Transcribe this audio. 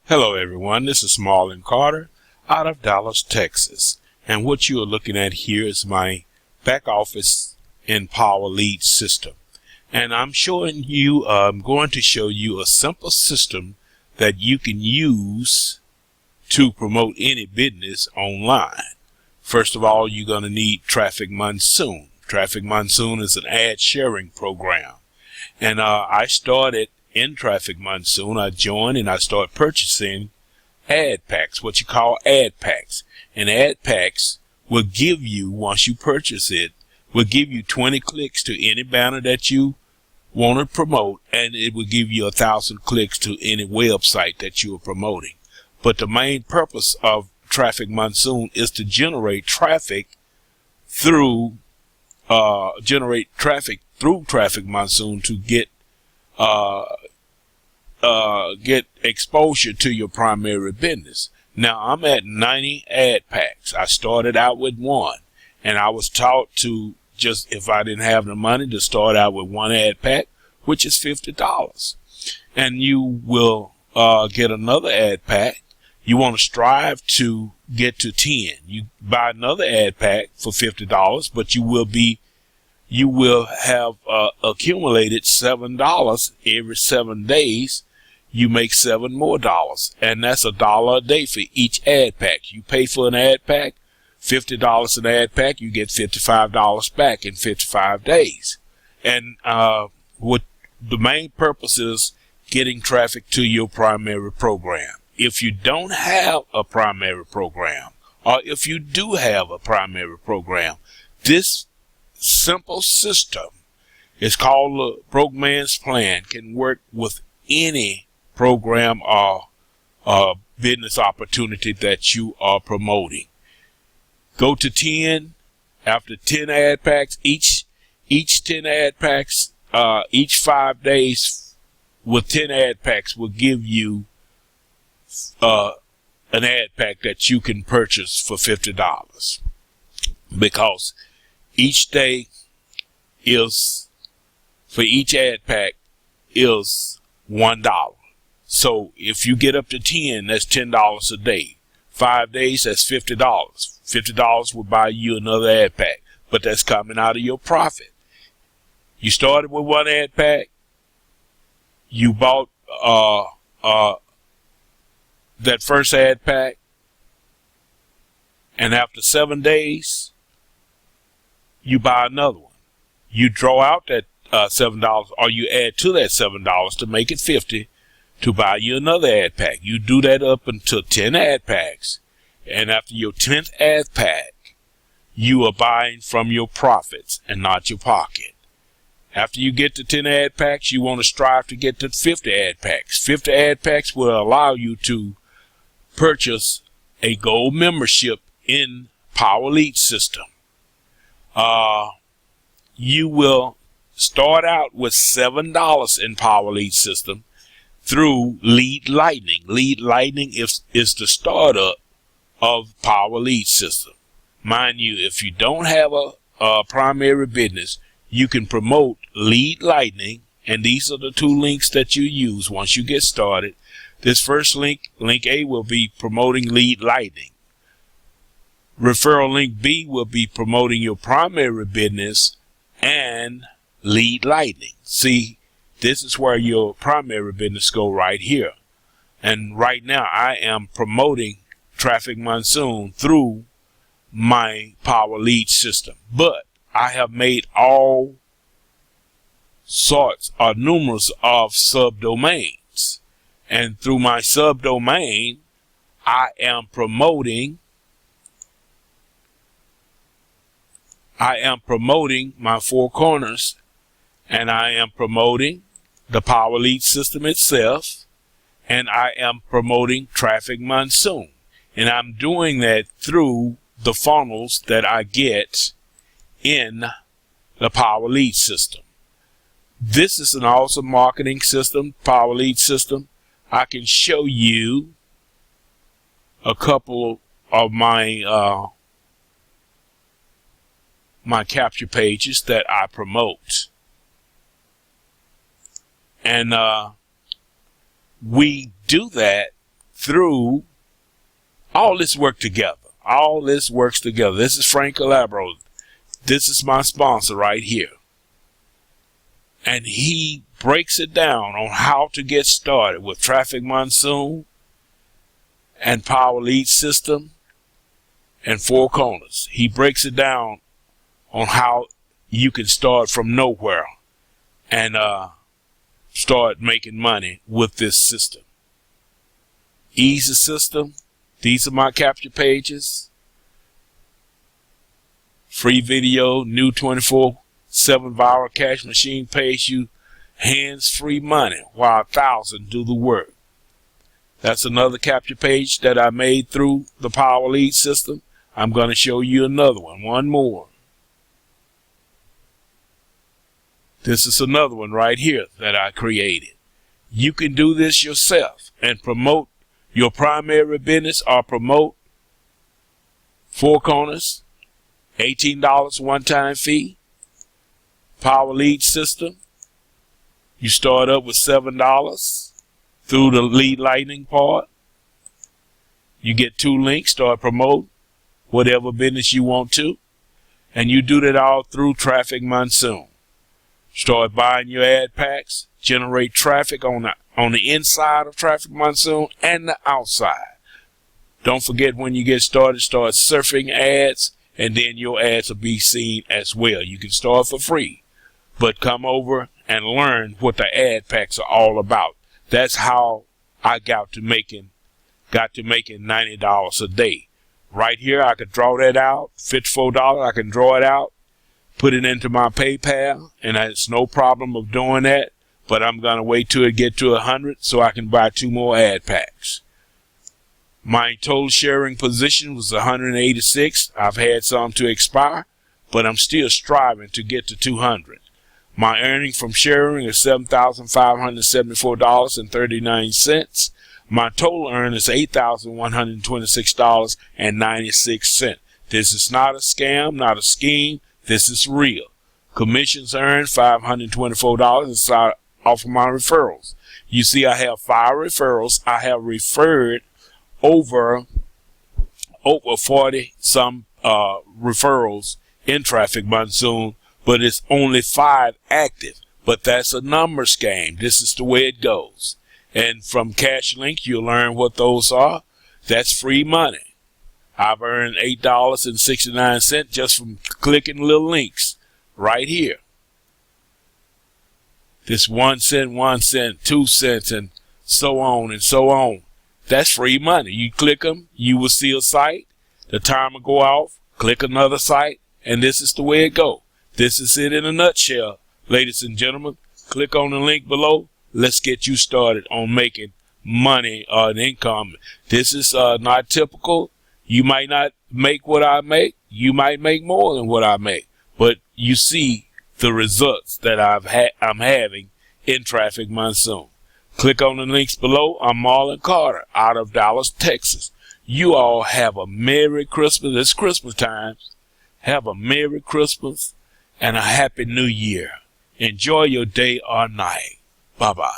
Hello everyone, this is Marlon Carter out of Dallas, Texas. And what you are looking at here is my back office in Power Lead system. And I'm going to show you a simple system that you can use to promote any business online. First of all, you're going to need Traffic Monsoon. Traffic Monsoon is an ad sharing program. And I started in Traffic Monsoon. I joined and I started purchasing ad packs, what you call ad packs. And ad packs will give you, once you purchase it, will give you 20 clicks to any banner that you want to promote, and it will give you 1,000 clicks to any website that you are promoting. But the main purpose of Traffic Monsoon is to generate traffic through Traffic Monsoon to get exposure to your primary business. Now I'm at 90 ad packs. I started out with one, and I was taught to just, if I didn't have the money, to start out with one ad pack, which is $50. And you will get another ad pack. You want to strive to get to 10. You buy another ad pack for $50, but you will have accumulated $7 every 7 days. You make $7 more, and that's $1 a day for each ad pack. You pay for an ad pack, $50 an ad pack, you get $55 back in 55 days. And what the main purpose is, getting traffic to your primary program. If you don't have a primary program, or if you do have a primary program, this simple system is called the Broke Man's Plan, can work with any program or business opportunity that you are promoting. Go to 10. After 10 ad packs, each 10 ad packs, each 5 days with 10 ad packs will give you an ad pack that you can purchase for $50, because each day is, for each ad pack, is $1. So if you get up to 10, that's $10 a day. 5 days, that's $50. $50 will buy you another ad pack, but that's coming out of your profit. You started with one ad pack. You bought that first ad pack, and after 7 days, you buy another one. You draw out that $7, or you add to that $7 to make it $50 to buy you another ad pack. You do that up until 10 ad packs, and after your 10th ad pack, you are buying from your profits and not your pocket. After you get to 10 ad packs, you want to strive to get to 50 ad packs. 50 ad packs will allow you to purchase a gold membership in Power Lead system. You will start out with $7 in Power Lead system through Lead Lightning. Lead Lightning is the startup of Power Lead system. Mind you, if you don't have a primary business, you can promote Lead Lightning, and these are the two links that you use once you get started. This first link, link A, will be promoting Lead Lightning. Referral link B will be promoting your primary business and Lead Lightning. See, this is where your primary business go right here. And right now I am promoting Traffic Monsoon through my Power Lead system. But I have made all sorts or numerous of subdomains. And through my subdomain, I am promoting my Four Corners, and I am promoting the Power Lead system itself, and I am promoting Traffic Monsoon. And I'm doing that through the funnels that I get in the Power Lead system. This is an awesome marketing system, Power Lead system. I can show you a couple of my my capture pages that I promote. And we do that through all this work together. All this works together. This is Frank Calabro. This is my sponsor right here. And he breaks it down on how to get started with Traffic Monsoon and Power Lead System and Four Corners. He breaks it down on how you can start from nowhere and start making money with this system. Easy system. These are my capture pages. Free video, new 24/7 viral cash machine pays you hands-free money while 1,000 do the work. That's another capture page that I made through the Power Lead system. I'm going to show you another one more. This is another one right here that I created. You can do this yourself and promote your primary business or promote Four Corners, $18 one-time fee. Power Lead System, you start up with $7 through the lead lightning part. You get 2 links, start promote whatever business you want to, and you do that all through Traffic Monsoon. Start buying your ad packs, generate traffic on the inside of Traffic Monsoon and the outside. Don't forget, when you get started, start surfing ads, and then your ads will be seen as well. You can start for free, but come over and learn what the ad packs are all about. That's how I got to making $90 a day. Right here, I could draw that out, $54. I can draw it out, put it into my PayPal, and it's no problem of doing that. But I'm gonna wait till it get to 100 so I can buy 2 more ad packs. My total sharing position was 186. I've had some to expire, but I'm still striving to get to 200. My earning from sharing is $7,574.39. My total earn is $8,126.96. This is not a scam, not a scheme. This is real. Commissions earned $524 off of my referrals. You see, I have 5 referrals. I have referred over 40 some referrals in Traffic Monsoon, but it's only 5 active. But that's a numbers game. This is the way it goes. And from Cash Link, you'll learn what those are. That's free money. I've earned $8.69 just from clicking little links right here. This 1 cent, 1 cent, 2 cents, and so on and so on. That's free money. You click them, you will see a site. The timer go off, click another site, and this is the way it go. This is it in a nutshell, ladies and gentlemen. Click on the link below. Let's get you started on making money or an income. This is not typical. You might not make what I make. You might make more than what I make. But you see the results that I'm having in Traffic Monsoon. Click on the links below. I'm Marlon Carter out of Dallas, Texas. You all have a Merry Christmas. It's Christmas time. Have a Merry Christmas and a Happy New Year. Enjoy your day or night. Bye-bye.